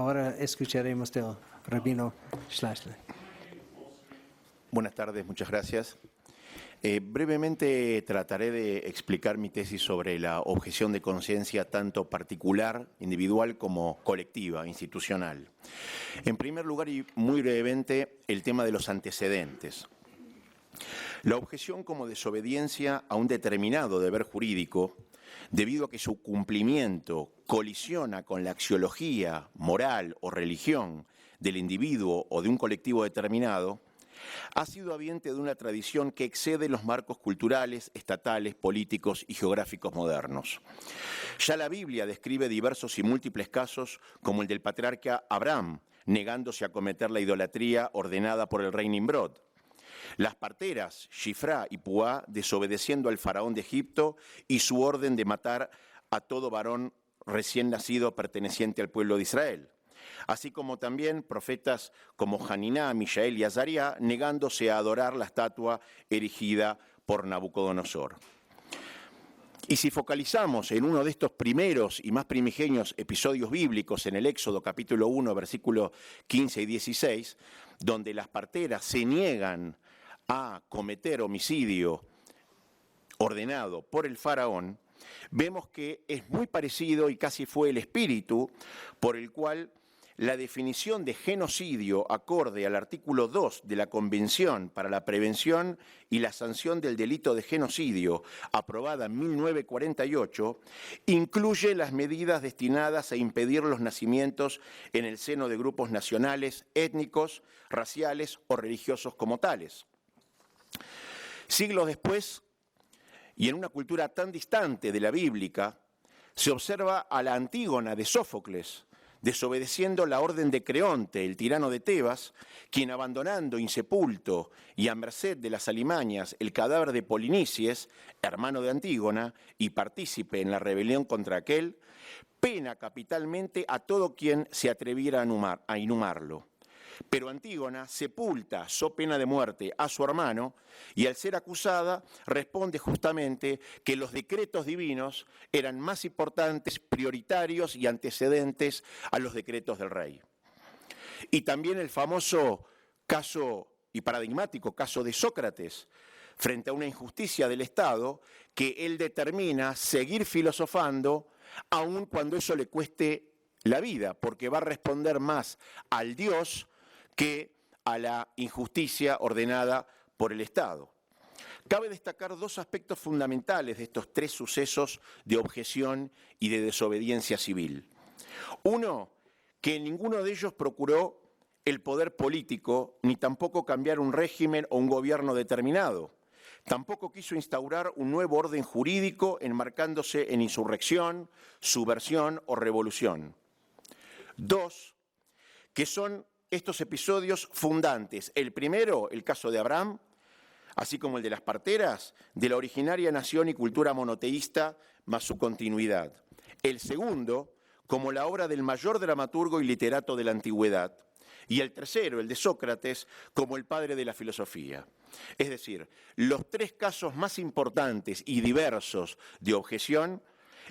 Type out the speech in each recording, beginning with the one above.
Ahora escucharemos del rabino Schleisler. Buenas tardes, muchas gracias. Brevemente trataré de explicar mi tesis sobre la objeción de conciencia tanto particular, individual, como colectiva, institucional. En primer lugar, y muy brevemente, el tema de los antecedentes. La objeción como desobediencia a un determinado deber jurídico, debido a que su cumplimiento colisiona con la axiología, moral o religión del individuo o de un colectivo determinado, ha sido habiente de una tradición que excede los marcos culturales, estatales, políticos y geográficos modernos. Ya la Biblia describe diversos y múltiples casos como el del patriarca Abraham, negándose a cometer la idolatría ordenada por el rey Nimrod. Las parteras, Shifra y Puá, desobedeciendo al faraón de Egipto y su orden de matar a todo varón recién nacido perteneciente al pueblo de Israel. Así como también profetas como Haniná, Mishael y Azaría, negándose a adorar la estatua erigida por Nabucodonosor. Y si focalizamos en uno de estos primeros y más primigenios episodios bíblicos en el Éxodo capítulo 1, versículos 15 y 16, donde las parteras se niegan a cometer homicidio ordenado por el faraón, vemos que es muy parecido y casi fue el espíritu por el cual la definición de genocidio acorde al artículo 2 de la Convención para la Prevención y la Sanción del Delito de Genocidio, aprobada en 1948, incluye las medidas destinadas a impedir los nacimientos en el seno de grupos nacionales, étnicos, raciales o religiosos como tales. Siglos después, y en una cultura tan distante de la bíblica, se observa a la Antígona de Sófocles, desobedeciendo la orden de Creonte, el tirano de Tebas, quien abandonando insepulto y a merced de las alimañas el cadáver de Polinices, hermano de Antígona y partícipe en la rebelión contra aquel, pena capitalmente a todo quien se atreviera a inhumarlo. Pero Antígona sepulta, so pena de muerte, a su hermano y al ser acusada responde justamente que los decretos divinos eran más importantes, prioritarios y antecedentes a los decretos del rey. Y también el famoso caso y paradigmático caso de Sócrates, frente a una injusticia del Estado, que él determina seguir filosofando aun cuando eso le cueste la vida, porque va a responder más al Dios que a la injusticia ordenada por el Estado. Cabe destacar dos aspectos fundamentales de estos tres sucesos de objeción y de desobediencia civil. Uno, que ninguno de ellos procuró el poder político, ni tampoco cambiar un régimen o un gobierno determinado. Tampoco quiso instaurar un nuevo orden jurídico enmarcándose en insurrección, subversión o revolución. Dos, que son estos episodios fundantes. El primero, el caso de Abraham, así como el de las parteras, de la originaria nación y cultura monoteísta más su continuidad. El segundo, como la obra del mayor dramaturgo y literato de la antigüedad. Y el tercero, el de Sócrates, como el padre de la filosofía. Es decir, los tres casos más importantes y diversos de objeción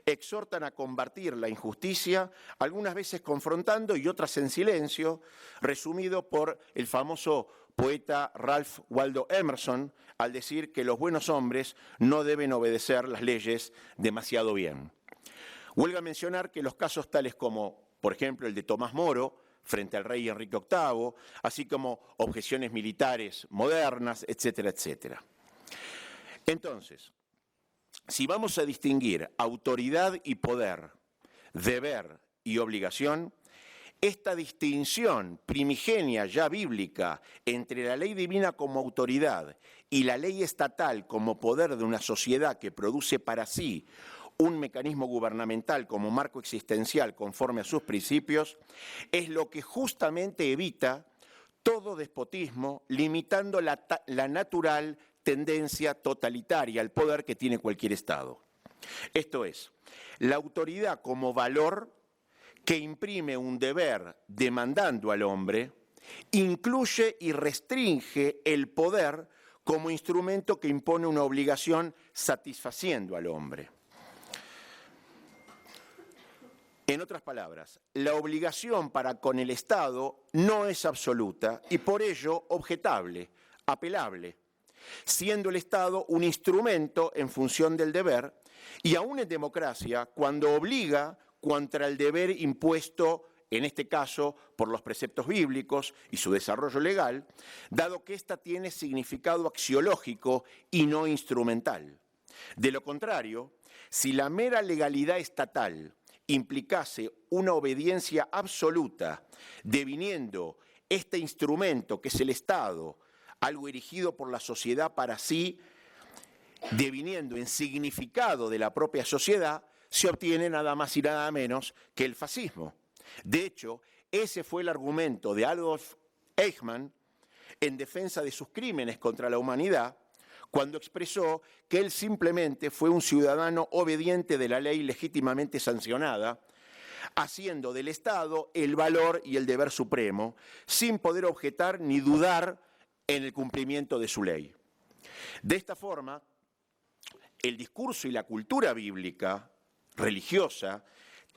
exhortan a combatir la injusticia, algunas veces confrontando y otras en silencio, resumido por el famoso poeta Ralph Waldo Emerson, al decir que los buenos hombres no deben obedecer las leyes demasiado bien. Huelga mencionar que los casos tales como, por ejemplo, el de Tomás Moro, frente al rey Enrique VIII, así como objeciones militares modernas, etcétera, etcétera. Entonces, si vamos a distinguir autoridad y poder, deber y obligación, esta distinción primigenia ya bíblica entre la ley divina como autoridad y la ley estatal como poder de una sociedad que produce para sí un mecanismo gubernamental como marco existencial conforme a sus principios, es lo que justamente evita todo despotismo, limitando la natural tendencia totalitaria al poder que tiene cualquier Estado. Esto es, la autoridad como valor que imprime un deber demandando al hombre, incluye y restringe el poder como instrumento que impone una obligación satisfaciendo al hombre. En otras palabras, la obligación para con el Estado no es absoluta y por ello objetable, apelable, siendo el Estado un instrumento en función del deber y aún en democracia cuando obliga contra el deber impuesto, en este caso por los preceptos bíblicos y su desarrollo legal, dado que ésta tiene significado axiológico y no instrumental. De lo contrario, si la mera legalidad estatal implicase una obediencia absoluta, deviniendo este instrumento que es el Estado, algo erigido por la sociedad para sí, deviniendo en significado de la propia sociedad, se obtiene nada más y nada menos que el fascismo. De hecho, ese fue el argumento de Adolf Eichmann en defensa de sus crímenes contra la humanidad, cuando expresó que él simplemente fue un ciudadano obediente de la ley legítimamente sancionada, haciendo del Estado el valor y el deber supremo, sin poder objetar ni dudar en el cumplimiento de su ley. De esta forma, el discurso y la cultura bíblica, religiosa,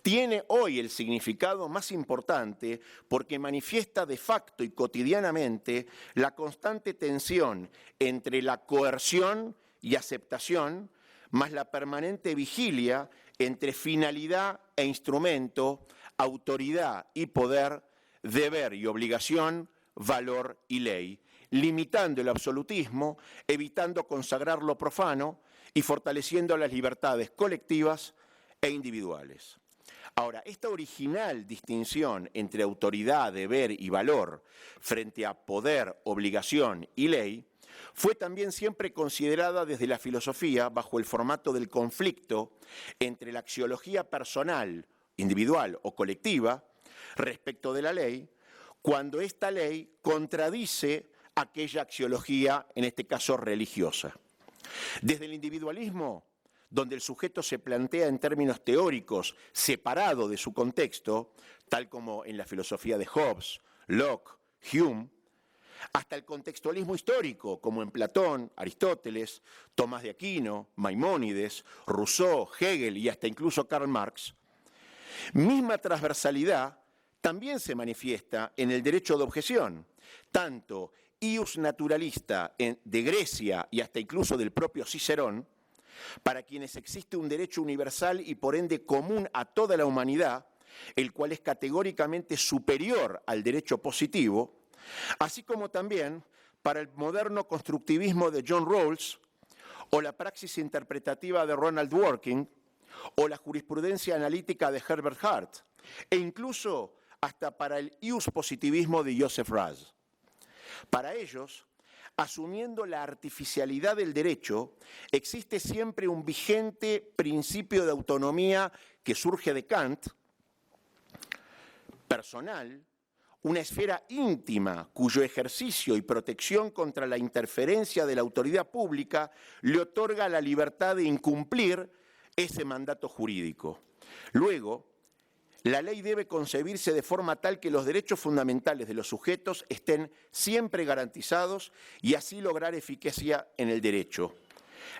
tiene hoy el significado más importante porque manifiesta de facto y cotidianamente la constante tensión entre la coerción y aceptación, más la permanente vigilia entre finalidad e instrumento, autoridad y poder, deber y obligación, valor y ley, limitando el absolutismo, evitando consagrar lo profano y fortaleciendo las libertades colectivas e individuales. Ahora, esta original distinción entre autoridad, deber y valor frente a poder, obligación y ley fue también siempre considerada desde la filosofía bajo el formato del conflicto entre la axiología personal, individual o colectiva respecto de la ley, cuando esta ley contradice aquella axiología, en este caso religiosa. Desde el individualismo, donde el sujeto se plantea en términos teóricos separado de su contexto, tal como en la filosofía de Hobbes, Locke, Hume, hasta el contextualismo histórico, como en Platón, Aristóteles, Tomás de Aquino, Maimónides, Rousseau, Hegel y hasta incluso Karl Marx, misma transversalidad también se manifiesta en el derecho de objeción, tanto ius naturalista de Grecia y hasta incluso del propio Cicerón, para quienes existe un derecho universal y por ende común a toda la humanidad, el cual es categóricamente superior al derecho positivo, así como también para el moderno constructivismo de John Rawls, o la praxis interpretativa de Ronald Dworkin, o la jurisprudencia analítica de Herbert Hart, e incluso hasta para el ius positivismo de Joseph Raz. Para ellos, asumiendo la artificialidad del derecho, existe siempre un vigente principio de autonomía que surge de Kant, personal, una esfera íntima cuyo ejercicio y protección contra la interferencia de la autoridad pública le otorga la libertad de incumplir ese mandato jurídico. Luego, la ley debe concebirse de forma tal que los derechos fundamentales de los sujetos estén siempre garantizados y así lograr eficacia en el derecho,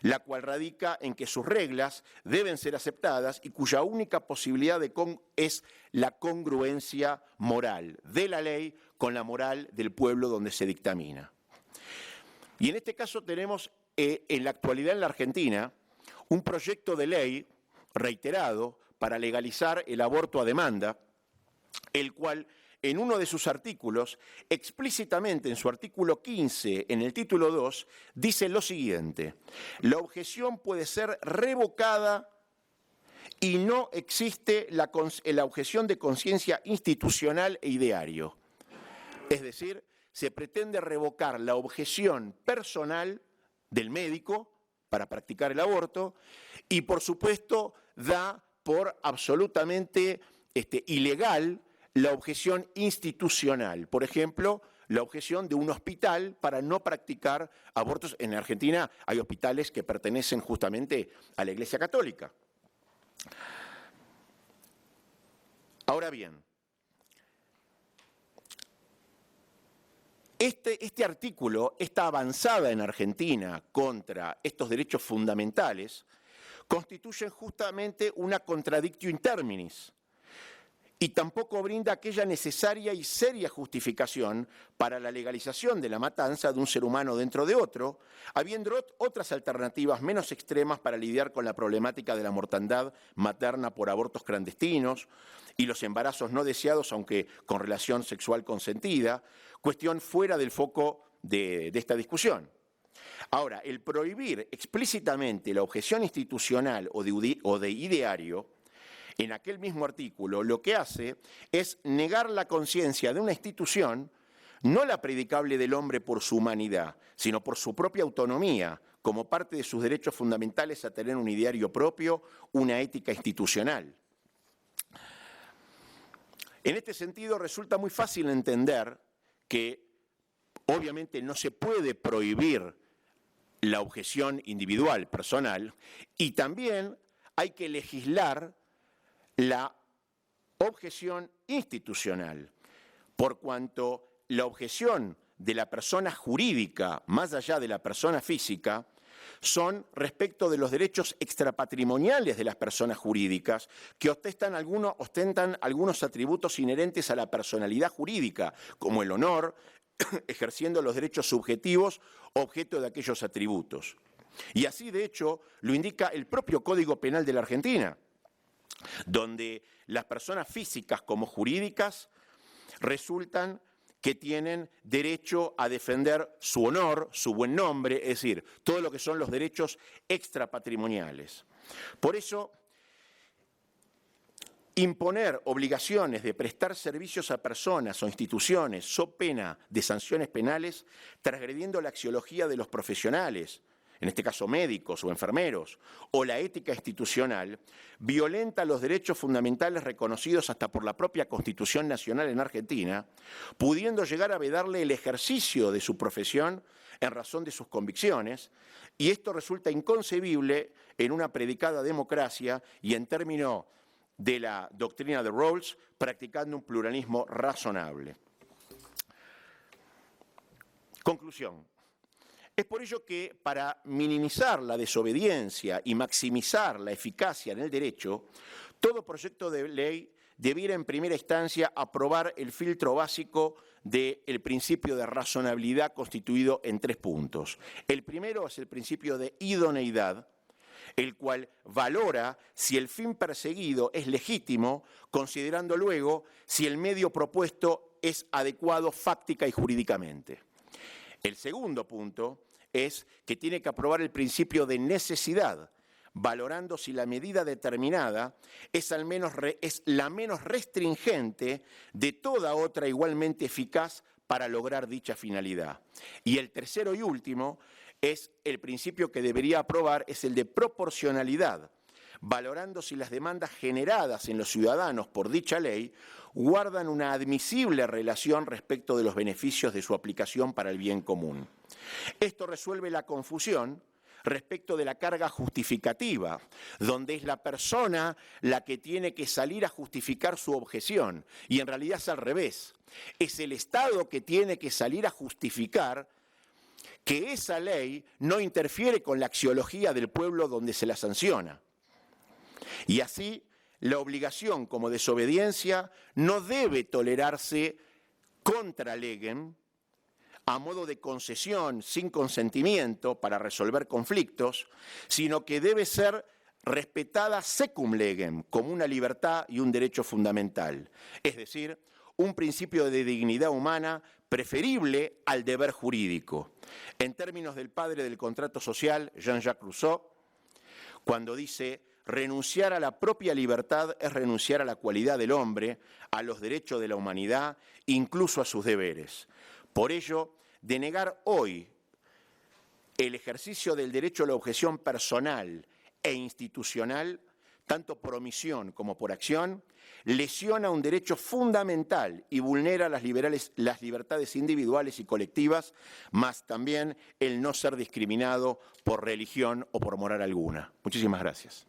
la cual radica en que sus reglas deben ser aceptadas y cuya única posibilidad es la congruencia moral de la ley con la moral del pueblo donde se dictamina. Y en este caso tenemos en la actualidad en la Argentina un proyecto de ley reiterado para legalizar el aborto a demanda, el cual en uno de sus artículos, explícitamente en su artículo 15, en el título 2, dice lo siguiente: la objeción puede ser revocada y no existe la objeción de conciencia institucional e ideario. Es decir, se pretende revocar la objeción personal del médico para practicar el aborto y, por supuesto, da por absolutamente ilegal la objeción institucional. Por ejemplo, la objeción de un hospital para no practicar abortos. En Argentina hay hospitales que pertenecen justamente a la Iglesia Católica. Ahora bien, este artículo, esta avanzada en Argentina contra estos derechos fundamentales, constituyen justamente una contradictio in terminis, y tampoco brinda aquella necesaria y seria justificación para la legalización de la matanza de un ser humano dentro de otro, habiendo otras alternativas menos extremas para lidiar con la problemática de la mortandad materna por abortos clandestinos y los embarazos no deseados, aunque con relación sexual consentida, cuestión fuera del foco de esta discusión. Ahora, el prohibir explícitamente la objeción institucional o de ideario, en aquel mismo artículo, lo que hace es negar la conciencia de una institución, no la predicable del hombre por su humanidad, sino por su propia autonomía, como parte de sus derechos fundamentales a tener un ideario propio, una ética institucional. En este sentido, resulta muy fácil entender que, obviamente, no se puede prohibir la objeción individual, personal, y también hay que legislar la objeción institucional, por cuanto la objeción de la persona jurídica, más allá de la persona física, son respecto de los derechos extrapatrimoniales de las personas jurídicas que ostentan algunos atributos inherentes a la personalidad jurídica, como el honor, ejerciendo los derechos subjetivos objeto de aquellos atributos. Y así, de hecho, lo indica el propio Código Penal de la Argentina, donde las personas físicas como jurídicas resultan que tienen derecho a defender su honor, su buen nombre, es decir, todo lo que son los derechos extrapatrimoniales. Por eso, imponer obligaciones de prestar servicios a personas o instituciones so pena de sanciones penales, transgrediendo la axiología de los profesionales, en este caso médicos o enfermeros, o la ética institucional, violenta los derechos fundamentales reconocidos hasta por la propia Constitución Nacional en Argentina, pudiendo llegar a vedarle el ejercicio de su profesión en razón de sus convicciones, y esto resulta inconcebible en una predicada democracia y en términos de la doctrina de Rawls, practicando un pluralismo razonable. Conclusión. Es por ello que, para minimizar la desobediencia y maximizar la eficacia en el derecho, todo proyecto de ley debiera en primera instancia aprobar el filtro básico del principio de razonabilidad constituido en 3 puntos. El primero es el principio de idoneidad, el cual valora si el fin perseguido es legítimo, considerando luego si el medio propuesto es adecuado fáctica y jurídicamente. El segundo punto es que tiene que aprobar el principio de necesidad, valorando si la medida determinada es la menos restringente de toda otra igualmente eficaz para lograr dicha finalidad. Y el tercero y último es el principio que debería aprobar, es el de proporcionalidad, valorando si las demandas generadas en los ciudadanos por dicha ley guardan una admisible relación respecto de los beneficios de su aplicación para el bien común. Esto resuelve la confusión respecto de la carga justificativa, donde es la persona la que tiene que salir a justificar su objeción, y en realidad es al revés. Es el Estado que tiene que salir a justificar que esa ley no interfiere con la axiología del pueblo donde se la sanciona. Y así, la obligación como desobediencia no debe tolerarse contra legem, a modo de concesión sin consentimiento para resolver conflictos, sino que debe ser respetada secum legem, como una libertad y un derecho fundamental, es decir, un principio de dignidad humana preferible al deber jurídico. En términos del padre del contrato social, Jean-Jacques Rousseau, cuando dice: renunciar a la propia libertad es renunciar a la cualidad del hombre, a los derechos de la humanidad, incluso a sus deberes. Por ello, denegar hoy el ejercicio del derecho a la objeción personal e institucional, tanto por omisión como por acción, lesiona un derecho fundamental y vulnera las libertades individuales y colectivas, más también el no ser discriminado por religión o por moral alguna. Muchísimas gracias.